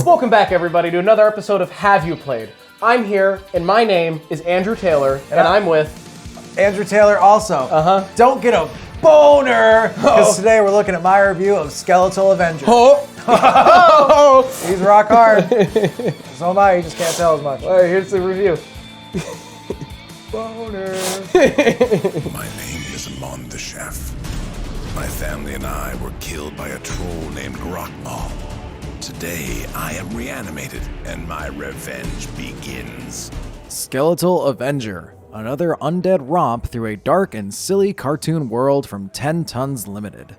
Welcome back, everybody, to another episode of Have You Played? I'm here, and my name is Andrew Taylor, and I'm with... Andrew Taylor also. Don't get a boner, because today we're looking at my review of Skeletal Avenger. He's rock hard. So am I, you just can't tell as much. All right, here's the review. Boner. My name is Amon the Chef. My family and I were killed by a troll named Rockmaw. Today, I am reanimated, and my revenge begins. Skeletal Avenger, another undead romp through a dark and silly cartoon world from 10 Tons Limited.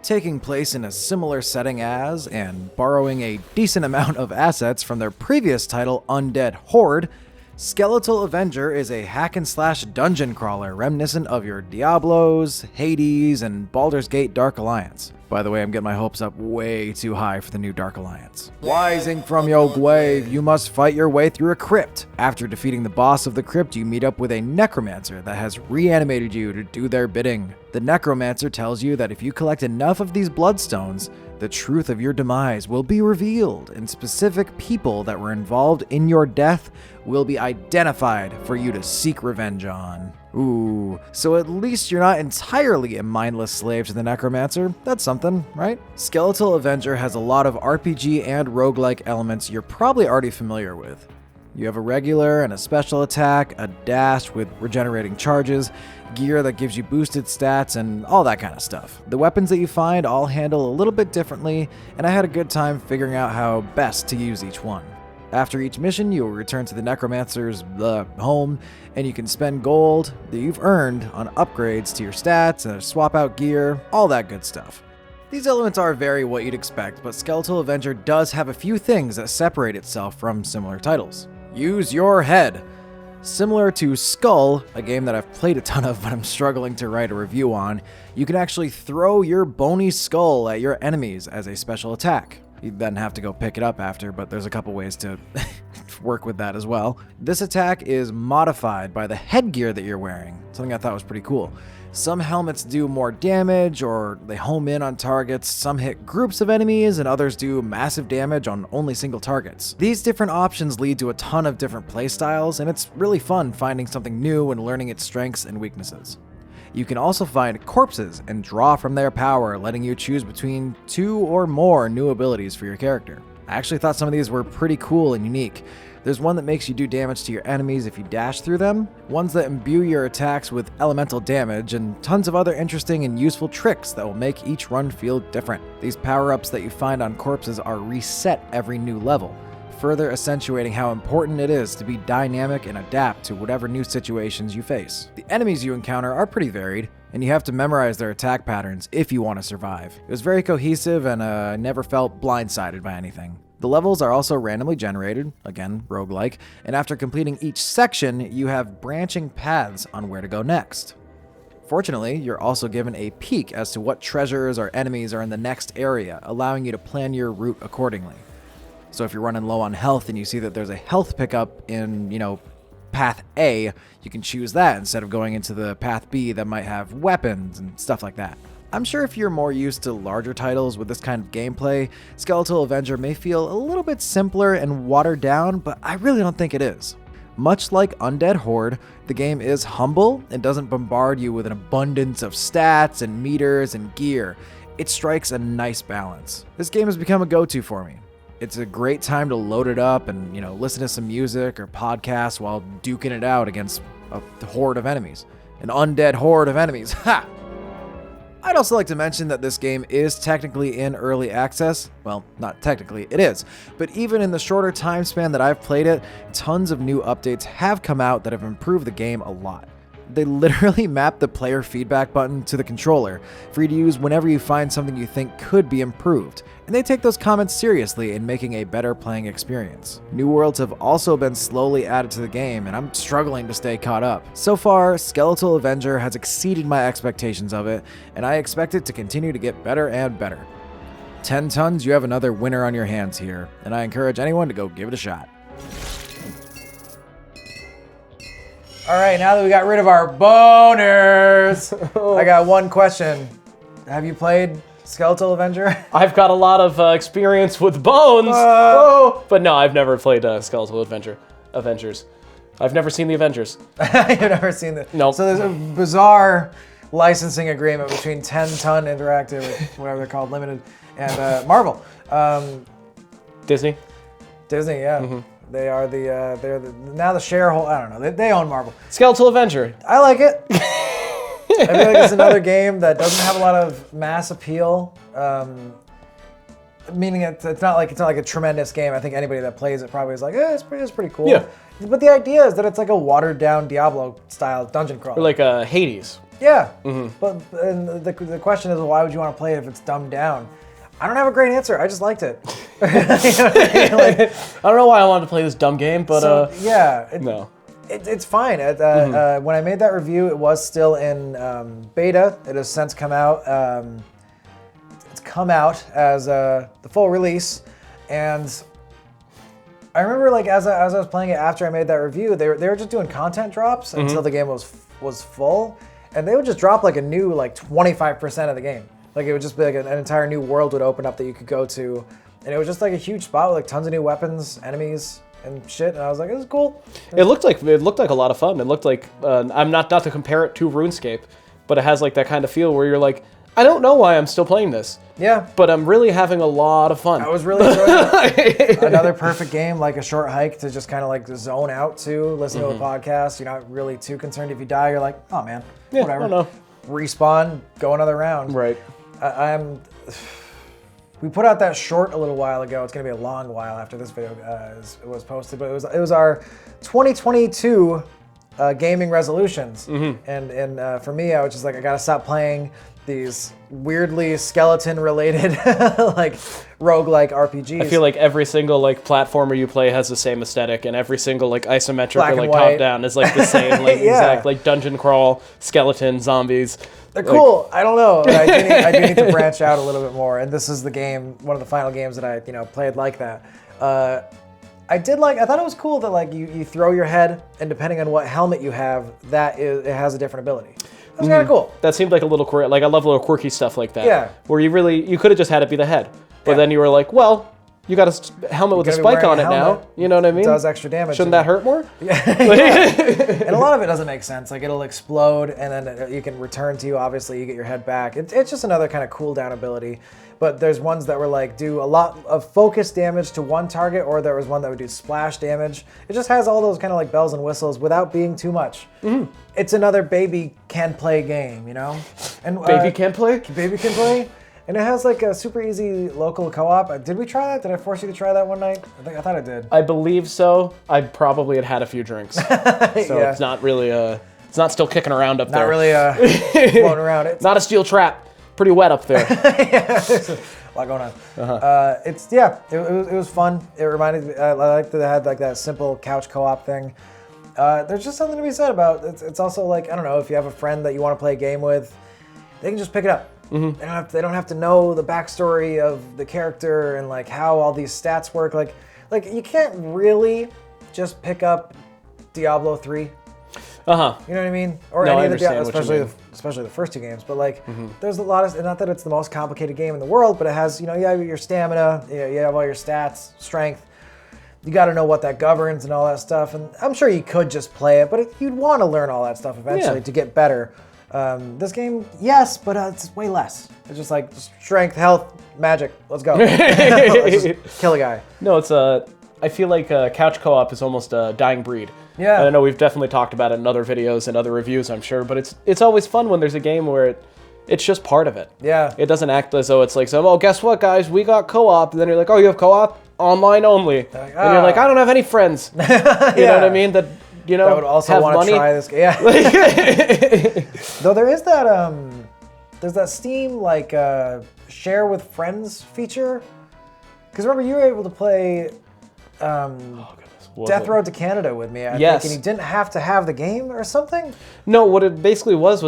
Taking place in a similar setting as, and borrowing a decent amount of assets from their previous title, Undead Horde, Skeletal Avenger is a hack-and-slash dungeon crawler reminiscent of your Diablos, Hades, and Baldur's Gate Dark Alliance. By the way, I'm getting my hopes up way too high for the new Dark Alliance. Rising from your grave, you must fight your way through a crypt. After defeating the boss of the crypt, you meet up with a necromancer that has reanimated you to do their bidding. The necromancer tells you that if you collect enough of these bloodstones, the truth of your demise will be revealed, and specific people that were involved in your death will be identified for you to seek revenge on. Ooh, so at least you're not entirely a mindless slave to the necromancer. That's something, right? Skeletal Avenger has a lot of RPG and roguelike elements you're probably already familiar with. You have a regular and a special attack, a dash with regenerating charges, gear that gives you boosted stats, and all that kind of stuff. The weapons that you find all handle a little bit differently, and I had a good time figuring out how best to use each one. After each mission, you will return to the necromancer's home, and you can spend gold that you've earned on upgrades to your stats and swap out gear, all that good stuff. These elements are very what you'd expect, but Skeletal Avenger does have a few things that separate itself from similar titles. Use your head. Similar to Skull, a game that I've played a ton of but I'm struggling to write a review on, you can actually throw your bony skull at your enemies as a special attack. You then have to go pick it up after, but there's a couple ways to work with that as well. This attack is modified by the headgear that you're wearing, something I thought was pretty cool. Some helmets do more damage, or they home in on targets, some hit groups of enemies, and others do massive damage on only single targets. These different options lead to a ton of different playstyles, and it's really fun finding something new and learning its strengths and weaknesses. You can also find corpses and draw from their power, letting you choose between 2 or more new abilities for your character. I actually thought some of these were pretty cool and unique. There's one that makes you do damage to your enemies if you dash through them, ones that imbue your attacks with elemental damage, and tons of other interesting and useful tricks that will make each run feel different. These power-ups that you find on corpses are reset every new level, further accentuating how important it is to be dynamic and adapt to whatever new situations you face. The enemies you encounter are pretty varied, and you have to memorize their attack patterns if you want to survive. It was very cohesive, and I never felt blindsided by anything. The levels are also randomly generated, again, roguelike, and after completing each section, you have branching paths on where to go next. Fortunately, you're also given a peek as to what treasures or enemies are in the next area, allowing you to plan your route accordingly. So if you're running low on health and you see that there's a health pickup in, path A, you can choose that instead of going into the path B that might have weapons and stuff like that. I'm sure if you're more used to larger titles with this kind of gameplay, Skeletal Avenger may feel a little bit simpler and watered down, but I really don't think it is. Much like Undead Horde, the game is humble and doesn't bombard you with an abundance of stats and meters and gear. It strikes a nice balance. This game has become a go-to for me. It's a great time to load it up and, listen to some music or podcasts while duking it out against a horde of enemies. An undead horde of enemies. Ha! I'd also like to mention that this game is technically in early access. Well, not technically, it is. But even in the shorter time span that I've played it, tons of new updates have come out that have improved the game a lot. They literally map the player feedback button to the controller for you to use whenever you find something you think could be improved, and they take those comments seriously in making a better playing experience. New worlds have also been slowly added to the game, and I'm struggling to stay caught up. So far, Skeletal Avenger has exceeded my expectations of it, and I expect it to continue to get better and better. 10 Tons, you have another winner on your hands here, and I encourage anyone to go give it a shot. All right, now that we got rid of our boners, I got one question. Have you played Skeletal Avenger. I've got a lot of experience with bones. Whoa. But no, I've never played Skeletal Avengers. I've never seen the Avengers. You've never seen the... Nope. So there's a bizarre licensing agreement between 10 Ton Interactive, or whatever they're called, Limited, and Marvel. Disney? Disney, yeah. Mm-hmm. They are now the shareholder. I don't know. They own Marvel. Skeletal Avenger. I like it. I feel like it's another game that doesn't have a lot of mass appeal. Meaning it's not like a tremendous game. I think anybody that plays it probably is like, it's pretty cool. Yeah. But the idea is that it's like a watered down Diablo style dungeon crawl. Or like Hades. Yeah. But and the question is, why would you want to play it if it's dumbed down? I don't have a great answer. I just liked it. You know what I mean? Like, I don't know why I wanted to play this dumb game, but yeah. It's fine. When I made that review, it was still in beta. It has since come out. It's come out as the full release, and I remember like as I was playing it after I made that review, they were just doing content drops until the game was full, and they would just drop like a new like 25% of the game. Like it would just be like an entire new world would open up that you could go to, and it was just like a huge spot with like tons of new weapons, enemies, and shit. And I was like, this is cool. it looked like a lot of fun. It looked like I'm not to compare it to RuneScape, but it has like that kind of feel where you're like, I don't know why I'm still playing this. Yeah. But I'm really having a lot of fun. I was really enjoying it. Another perfect game, like a short hike to just kind of like zone out to, listen to a podcast. You're not really too concerned if you die. You're like, oh man, whatever. I don't know. Respawn, go another round. Right. We put out that short a little while ago. It's gonna be a long while after this video was posted, but it was our 2022 gaming resolutions. And for me, I was just like, I gotta stop playing these weirdly skeleton-related like roguelike RPGs. I feel like every single like platformer you play has the same aesthetic, and every single like isometric Black or like and white. top-down is like the same like exact like dungeon crawl, skeleton, zombies. They're cool. I don't know. I do need to branch out a little bit more, and this is the game, one of the final games that I played like that. I thought it was cool that like you throw your head, and depending on what helmet you have, it has a different ability. That's kind of cool. That seemed like a little quirky. Like I love little quirky stuff like that. Yeah. Where you could have just had it be the head, but then you were like, well, you got a helmet with a spike on it now. You know what I mean? It does extra damage. Shouldn't that hurt more? Yeah. And a lot of it doesn't make sense. Like it'll explode, and then you can return to you. Obviously, you get your head back. It's just another kind of cooldown ability. But there's ones that were like do a lot of focus damage to one target, or there was one that would do splash damage. It just has all those kind of like bells and whistles without being too much. It's another baby can play game, And Baby can play? Baby can play. And it has like a super easy local co-op. Did we try that? Did I force you to try that one night? I thought I did. I believe so. I probably had a few drinks. So it's not really it's not still kicking around up there. Not really floating around. It's not a steel trap. Pretty wet up there. There's a lot going on. It was fun. It reminded me. I liked that it had like that simple couch co-op thing. There's just something to be said about it. It's also like, I don't know, if you have a friend that you want to play a game with, they can just pick it up. They don't have to know the backstory of the character and like how all these stats work. Like you can't really just pick up Diablo 3. You know what I mean? Or any of the Diablo, especially the first two games. But like, there's a lot of, not that it's the most complicated game in the world, but it has, you have your stamina, you have all your stats, strength. You got to know what that governs and all that stuff. And I'm sure you could just play it, but you'd want to learn all that stuff eventually to get better. This game, yes, but it's way less. It's just like strength, health, magic. Let's go. Let's just kill a guy. No, it's I feel like couch co-op is almost a dying breed. Yeah. And I know we've definitely talked about it in other videos and other reviews, I'm sure, but it's always fun when there's a game where it's just part of it. Yeah. It doesn't act as though it's like, oh, guess what, guys? We got co-op. And then you're like, oh, you have co-op? Online only. Like, and you're like, I don't have any friends. You know what I mean? That would also want to try this game. Yeah. Though there is that there's that Steam like share with friends feature. Because remember, you were able to play Death Road to Canada with me, I think, and you didn't have to have the game or something? No, what it basically was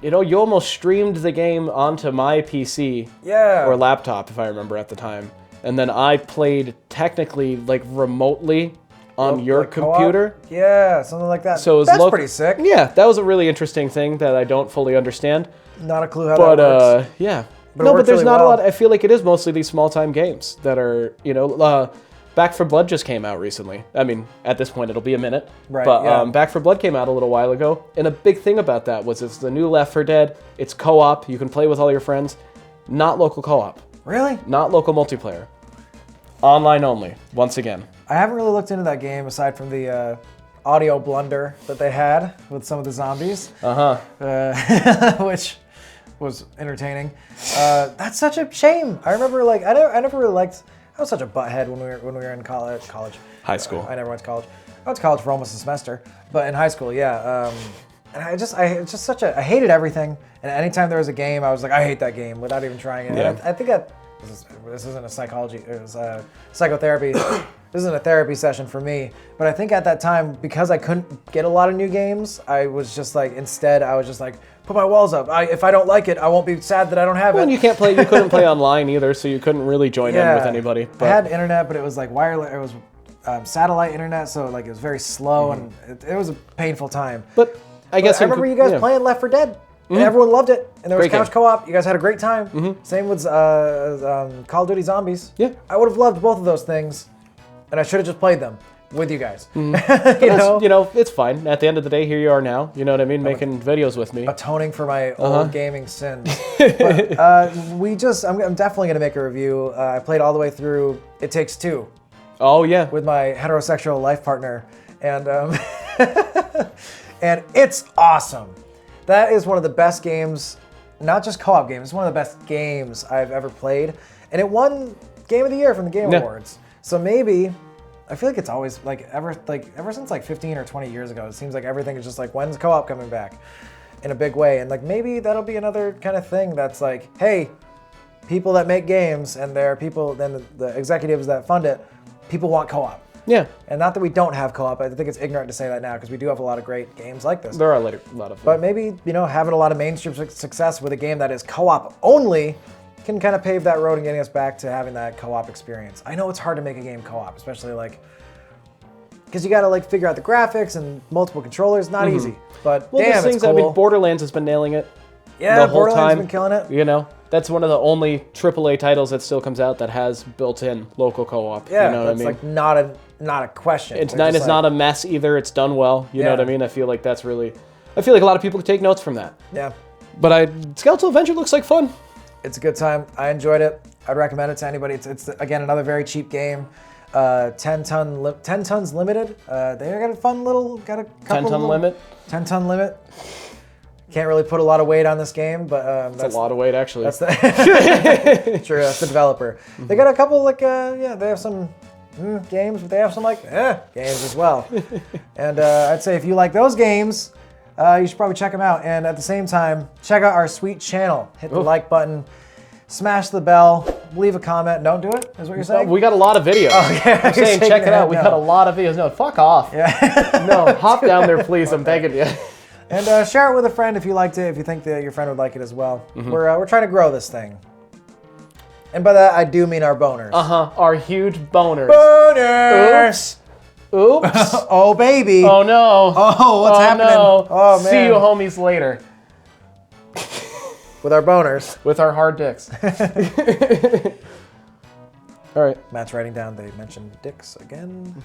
you almost streamed the game onto my PC or laptop, if I remember at the time. And then I played technically like remotely on your computer. Co-op? Yeah, something like that. So that's pretty sick. Yeah, that was a really interesting thing that I don't fully understand. Not a clue how that works. Yeah. but there's not a lot. I feel like it is mostly these small-time games that are, Back 4 Blood just came out recently. I mean, at this point, it'll be a minute. Right, but yeah. Back 4 Blood came out a little while ago, and a big thing about that was it's the new Left 4 Dead. It's co-op. You can play with all your friends. Not local co-op. Really? Not local multiplayer. Online only, once again. I haven't really looked into that game aside from the audio blunder that they had with some of the zombies. Which was entertaining. That's such a shame. I remember, like, I never really liked. I was such a butthead when we were in college. High school. I never went to college. I went to college for almost a semester, but in high school, yeah. And I hated everything. And anytime there was a game, I was like, I hate that game without even trying it. Yeah. And I think this isn't a psychology. It was psychotherapy. This isn't a therapy session for me. But I think at that time, because I couldn't get a lot of new games, I was just like, instead, I was just like, put my walls up. If I don't like it, I won't be sad that I don't have it. And you couldn't play online either, so you couldn't really join in with anybody. But I had internet, but it was like wireless. It was satellite internet, so like it was very slow, and it was a painful time. But I remember you guys playing Left 4 Dead, and everyone loved it, and there was couch co-op. You guys had a great time. Same with Call of Duty Zombies. Yeah, I would have loved both of those things, and I should have just played them with you guys. It's fine. At the end of the day, here you are now. You know what I mean? Making videos with me. Atoning for my old gaming sins. But I'm definitely going to make a review. I played all the way through It Takes Two. Oh, yeah. With my heterosexual life partner. And and it's awesome. That is one of the best games, not just co-op games, it's one of the best games I've ever played. And it won Game of the Year from the Game Awards. So maybe, I feel like it's always ever since 15 or 20 years ago, it seems like everything is just like, when's co-op coming back in a big way? And like maybe that'll be another kind of thing that's like, hey, people that make games and there are people, then the executives that fund it, people want co-op. Yeah. And not that we don't have co-op, I think it's ignorant to say that now because we do have a lot of great games like this. There are a lot of them. But maybe, having a lot of mainstream success with a game that is co-op only can kind of pave that road and getting us back to having that co-op experience. I know it's hard to make a game co-op, especially because you got to figure out the graphics and multiple controllers. Not easy, but damn, it's cool. I mean, Borderlands has been nailing it. Yeah, the whole Borderlands time. has been killing it. That's one of the only AAA titles that still comes out that has built-in local co-op. Yeah, you know what I mean? It's not a question. It's not a mess either. It's done well. You know what I mean? I feel like a lot of people could take notes from that. Yeah. But Skeletal Avenger looks like fun. It's a good time. I enjoyed it. I'd recommend it to anybody. It's again another very cheap game. 10 tons limited. They got a fun little 10-ton limit. 10-ton limit. Can't really put a lot of weight on this game, but that's a lot of weight actually. That's true. That's the developer. They got a couple they have some games, but they have some games as well. And I'd say if you like those games, you should probably check them out. And at the same time, check out our sweet channel. Hit the like button, smash the bell, leave a comment. Don't do it, is what you're saying? We got a lot of videos. I'm saying check it out. We got a lot of videos. No, fuck off. Yeah. No, hop down there, please. I'm begging you. And share it with a friend if you liked it, if you think that your friend would like it as well. We're trying to grow this thing. And by that, I do mean our boners. Our huge boners. Boners! Oops. Oh, baby. Oh, no. Oh, what's happening? No. Oh, man. See you homies later. With our boners. With our hard dicks. All right. Matt's writing down, they mentioned dicks again.